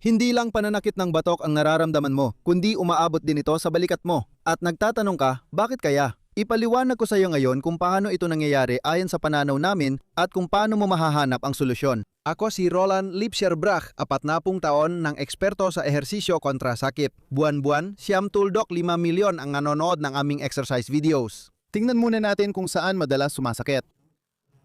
Hindi lang pananakit ng batok ang nararamdaman mo, kundi umaabot din ito sa balikat mo. At nagtatanong ka, bakit kaya? Ipaliwanag ko sa iyo ngayon kung paano ito nangyayari ayon sa pananaw namin at kung paano mo mahahanap ang solusyon. Ako si Roland Lipscherbrach, 40 taon ng eksperto sa ehersisyo kontra sakit. Buwan-buwan, siyam tuldok 5 milyon ang nanonood ng aming exercise videos. Tingnan muna natin kung saan madalas sumasakit.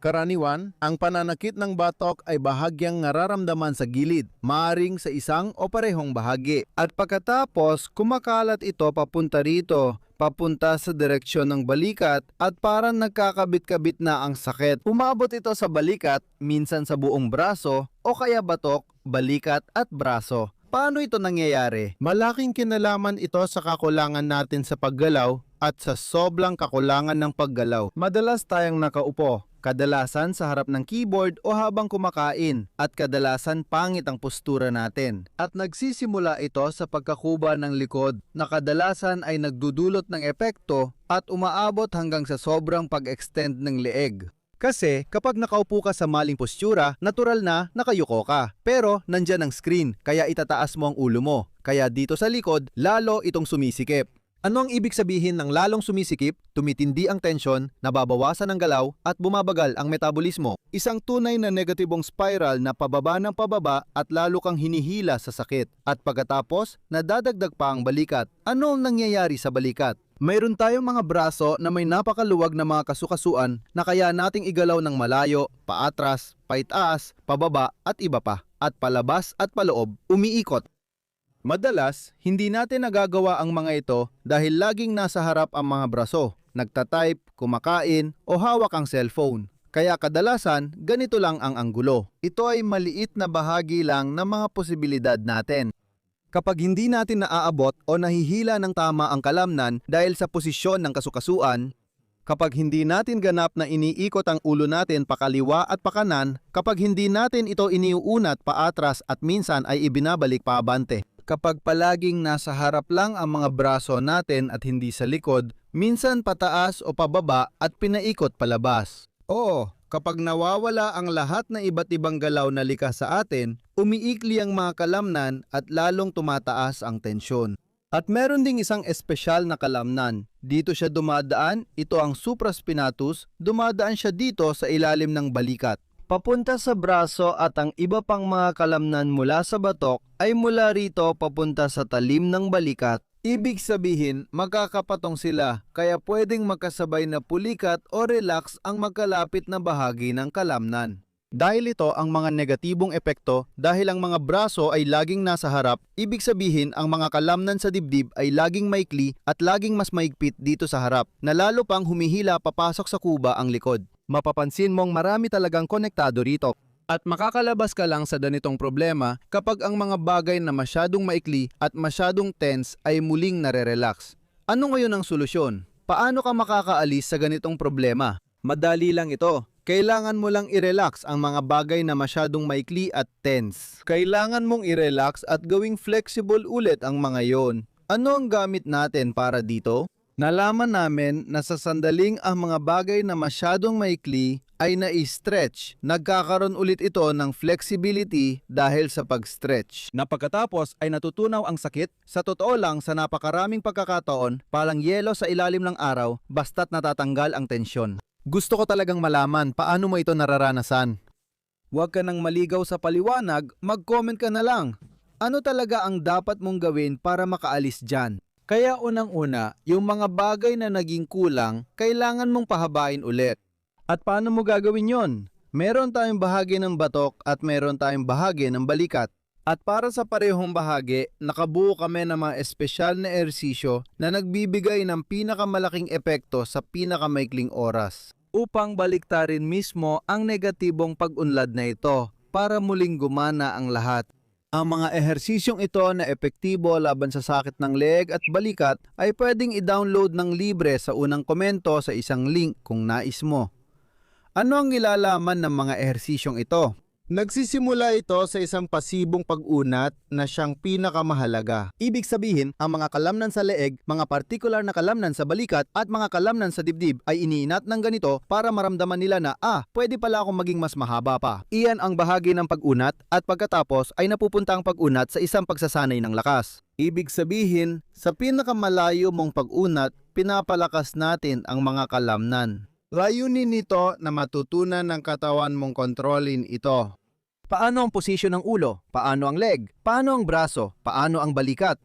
Karaniwan, ang pananakit ng batok ay bahagyang nararamdaman sa gilid, maaring sa isang o parehong bahagi. At pagkatapos, kumakalat ito papunta rito, papunta sa direksyon ng balikat at parang nagkakabit-kabit na ang sakit. Umabot ito sa balikat, minsan sa buong braso o kaya batok, balikat at braso. Paano ito nangyayari? Malaking kinalaman ito sa kakulangan natin sa paggalaw at sa sobrang kakulangan ng paggalaw. Madalas tayong nakaupo, kadalasan sa harap ng keyboard o habang kumakain, at kadalasan pangit ang postura natin. At nagsisimula ito sa pagkakuba ng likod na kadalasan ay nagdudulot ng epekto at umaabot hanggang sa sobrang pag-extend ng leeg. Kasi kapag nakaupo ka sa maling postura, natural na nakayuko ka. Pero nandyan ang screen, kaya itataas mo ang ulo mo. Kaya dito sa likod, lalo itong sumisikip. Ano ang ibig sabihin ng lalong sumisikip, tumitindi ang tensyon, nababawasan ang galaw, at bumabagal ang metabolismo? Isang tunay na negatibong spiral na pababa ng pababa at lalo kang hinihila sa sakit. At pagkatapos, nadadagdag pa ang balikat. Ano ang nangyayari sa balikat? Mayroon tayong mga braso na may napakaluwag na mga kasukasuan na kaya nating igalaw ng malayo, paatras, paitaas, pababa at iba pa. At palabas at paloob, umiikot. Madalas, hindi natin nagagawa ang mga ito dahil laging nasa harap ang mga braso, nagtatype, kumakain o hawak ang cellphone. Kaya kadalasan, ganito lang ang anggulo. Ito ay maliit na bahagi lang ng mga posibilidad natin. Kapag hindi natin naaabot o nahihila ng tama ang kalamnan dahil sa posisyon ng kasukasuan, kapag hindi natin ganap na iniikot ang ulo natin pakaliwa at pakanan, kapag hindi natin ito iniuunat paatras at minsan ay ibinabalik paabante. Kapag palaging nasa harap lang ang mga braso natin at hindi sa likod, minsan pataas o pababa at pinaikot palabas. Oo, kapag nawawala ang lahat na iba't ibang galaw na likas sa atin, umiikli ang mga kalamnan at lalong tumataas ang tensyon. At meron ding isang espesyal na kalamnan. Dito siya dumadaan, ito ang supraspinatus, dumadaan siya dito sa ilalim ng balikat. Papunta sa braso at ang iba pang mga kalamnan mula sa batok ay mula rito papunta sa talim ng balikat. Ibig sabihin, magkakapatong sila, kaya pwedeng magkasabay na pulikat o relax ang magkalapit na bahagi ng kalamnan. Dahil ito ang mga negatibong epekto, dahil ang mga braso ay laging nasa harap, ibig sabihin ang mga kalamnan sa dibdib ay laging maikli at laging mas maigpit dito sa harap, na lalo pang humihila papasok sa kuba ang likod. Mapapansin mong marami talagang konektado rito. At makakalabas ka lang sa ganitong problema kapag ang mga bagay na masyadong maikli at masyadong tense ay muling nare-relax. Ano ngayon ang solusyon? Paano ka makakaalis sa ganitong problema? Madali lang ito. Kailangan mo lang i-relax ang mga bagay na masyadong maikli at tense. Kailangan mong i-relax at gawing flexible ulit ang mga yon. Ano ang gamit natin para dito? Nalaman namin na sa sandaling ang mga bagay na masyadong maikli ay na-stretch. Nagkakaroon ulit ito ng flexibility dahil sa pag-stretch. Na pagkatapos ay natutunaw ang sakit, sa totoo lang sa napakaraming pagkakataon, palang yelo sa ilalim ng araw, basta't natatanggal ang tensyon. Gusto ko talagang malaman paano mo ito nararanasan. Huwag ka nang maligaw sa paliwanag, mag-comment ka na lang. Ano talaga ang dapat mong gawin para makaalis dyan? Kaya unang-una, yung mga bagay na naging kulang, kailangan mong pahabain ulit. At paano mo gagawin yon? Meron tayong bahagi ng batok at meron tayong bahagi ng balikat. At para sa parehong bahagi, nakabuo kami ng mga espesyal na ehersisyo na nagbibigay ng pinakamalaking epekto sa pinakamaikling oras. Upang baliktarin mismo ang negatibong pag-unlad na ito para muling gumana ang lahat. Ang mga ehersisyong ito na epektibo laban sa sakit ng leeg at balikat ay pwedeng i-download ng libre sa unang komento sa isang link kung nais mo. Ano ang ilalaman ng mga ehersisyong ito? Nagsisimula ito sa isang pasibong pag-unat na siyang pinakamahalaga. Ibig sabihin, ang mga kalamnan sa leeg, mga partikular na kalamnan sa balikat at mga kalamnan sa dibdib ay iniinat ng ganito para maramdaman nila na pwede pala akong maging mas mahaba pa. Iyan ang bahagi ng pag-unat at pagkatapos ay napupunta ang pag-unat sa isang pagsasanay ng lakas. Ibig sabihin, sa pinakamalayo mong pag-unat, pinapalakas natin ang mga kalamnan. Layunin nito na matutunan ng katawan mong kontrolin ito. Paano ang posisyon ng ulo? Paano ang leg? Paano ang braso? Paano ang balikat?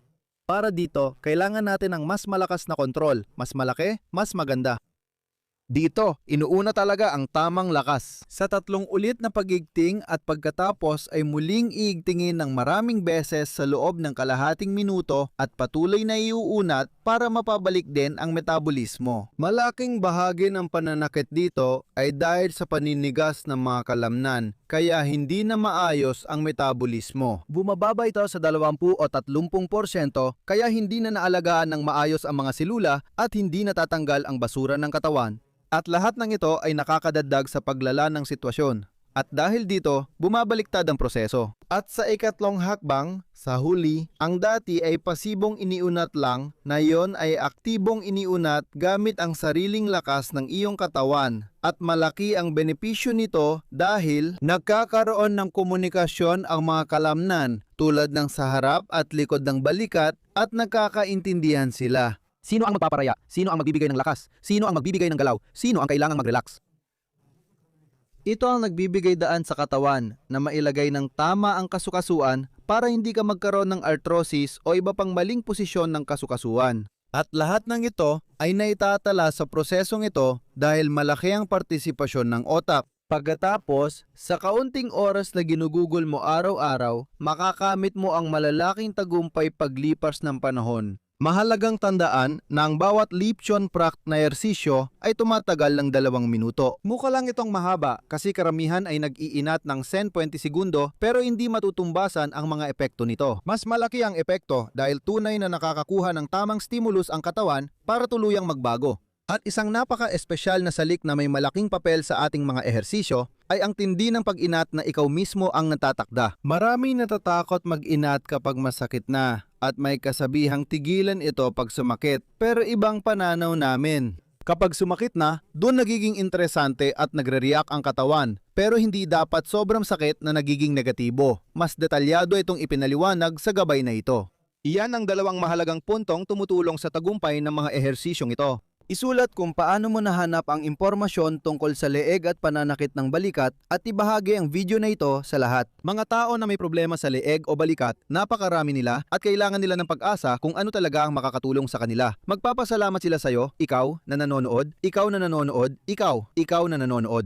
Para dito, kailangan natin ng mas malakas na kontrol, mas malaki, mas maganda. Dito, inuuna talaga ang tamang lakas. Sa 3 ulit na pagigting at pagkatapos ay muling iigtingin ng maraming beses sa loob ng kalahating minuto at patuloy na iuunat para mapabalik din ang metabolismo. Malaking bahagi ng pananakit dito ay dahil sa paninigas ng mga kalamnan, kaya hindi na maayos ang metabolismo. Bumababa ito sa 20 o 30% kaya hindi na naalagaan ng maayos ang mga selula at hindi natatanggal ang basura ng katawan. At lahat ng ito ay nakakadagdag sa paglala ng sitwasyon. At dahil dito, bumabaliktad ang proseso. At sa ikatlong hakbang, sa huli, ang dati ay pasibong iniunat lang, na yon ay aktibong iniunat gamit ang sariling lakas ng iyong katawan. At malaki ang benepisyo nito dahil nagkakaroon ng komunikasyon ang mga kalamnan tulad ng sa harap at likod ng balikat at nagkakaintindihan sila. Sino ang magpaparaya? Sino ang magbibigay ng lakas? Sino ang magbibigay ng galaw? Sino ang kailangang mag-relax? Ito ang nagbibigay daan sa katawan na mailagay ng tama ang kasukasuan para hindi ka magkaroon ng arthrosis o iba pang maling posisyon ng kasukasuan. At lahat ng ito ay naitatala sa prosesong ito dahil malaki ang partisipasyon ng otak. Pagkatapos, sa kaunting oras na ginugugol mo araw-araw, makakamit mo ang malalaking tagumpay paglipas ng panahon. Mahalagang tandaan na ang bawat Liption Pract na ehersisyo ay tumatagal ng 2 minuto. Mukha lang itong mahaba kasi karamihan ay nag-iinat ng 10-20 segundo pero hindi matutumbasan ang mga epekto nito. Mas malaki ang epekto dahil tunay na nakakakuha ng tamang stimulus ang katawan para tuluyang magbago. At isang napaka-espesyal na salik na may malaking papel sa ating mga ehersisyo ay ang tindi ng pag-inat na ikaw mismo ang natatakda. Maraming natatakot mag-inat kapag masakit na at may kasabihang tigilan ito pag sumakit, pero ibang pananaw namin. Kapag sumakit na, doon nagiging interesante at nagre-react ang katawan, pero hindi dapat sobrang sakit na nagiging negatibo. Mas detalyado itong ipinaliwanag sa gabay na ito. Iyan ang 2 mahalagang puntong tumutulong sa tagumpay ng mga ehersisyong ito. Isulat kung paano mo nahanap ang impormasyon tungkol sa leeg at pananakit ng balikat at ibahagi ang video na ito sa lahat. Mga tao na may problema sa leeg o balikat, napakarami nila at kailangan nila ng pag-asa kung ano talaga ang makakatulong sa kanila. Magpapasalamat sila sa iyo, ikaw na nanonood, ikaw na nanonood, ikaw na nanonood.